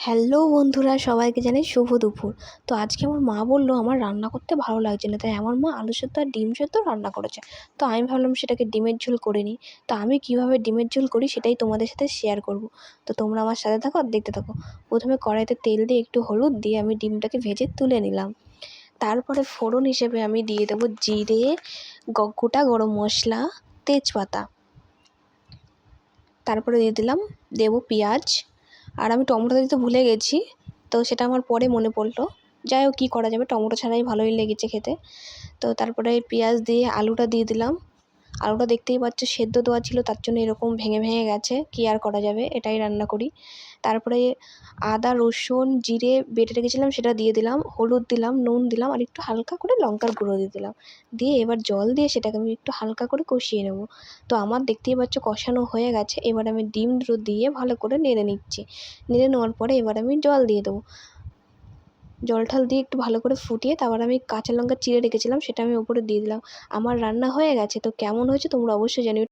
Hello বন্ধুরা, সবাইকে জানাই শুভ দুপুর। তো আজকে আমার মা বললো আমার রান্না করতে ভালো লাগছে না, তাই আমার মা আলু সেদ্ধ আর ডিম সেদ্ধ রান্না করেছে। তো আমি ভাবলাম সেটাকে ডিমের ঝোল করে নিই। তো আমি কীভাবে ডিমের ঝোল করি সেটাই তোমাদের সাথে শেয়ার করব। তো তোমরা আমার সাথে থাকো আর দেখতে থাকো। প্রথমে কড়াইতে তেল দিয়ে একটু হলুদ দিয়ে আমি ডিমটাকে ভেজে তুলে নিলাম। তারপরে ফোড়ন হিসেবে আমি দিয়ে দেবো জিরে, গোটা গরম মশলা, তেজপাতা। তারপরে দেবো পেঁয়াজ। আর আমি টমেটো দিতে ভুলে গেছি, তো সেটা আমার পরে মনে পড়লো। যাই হোক, কী করা যাবে, টমেটো ছাড়াই ভালোই লেগেছে খেতে। তো তারপরে পেঁয়াজ দিয়ে আলুটা দিয়ে দিলাম। আলুটা দেখতেই পাচ্ছ সেদ্ধ দেওয়া ছিল, তার জন্য এরকম ভেঙে ভেঙে গেছে। কী আর করা যাবে, এটাই রান্না করি। তারপরে আদা রসুন জিরে বেটে রেখেছিলাম সেটা দিয়ে দিলাম, হলুদ দিলাম, নুন দিলাম আর একটু হালকা করে লঙ্কার গুঁড়ো দিয়ে দিলাম। দিয়ে এবার জল দিয়ে সেটাকে আমি একটু হালকা করে কষিয়ে নেব। তো আমার দেখতেই পাচ্ছ কষানো হয়ে গেছে। এবার আমি ডিম দুটো দিয়ে ভালো করে নেড়ে নিচ্ছি। নেড়ে নেওয়ার পরে এবার আমি জল দিয়ে দেবো। জল ঠল দিয়ে একটু ভালো করে ফুটিয়ে তারপর আমি কাঁচা লঙ্কা চিড়ে রেখেছিলাম সেটা আমি ওপরে দিয়ে দিলাম। আমার রান্না হয়ে গেছে। তো কেমন হয়েছে তোমরা অবশ্যই জানিও।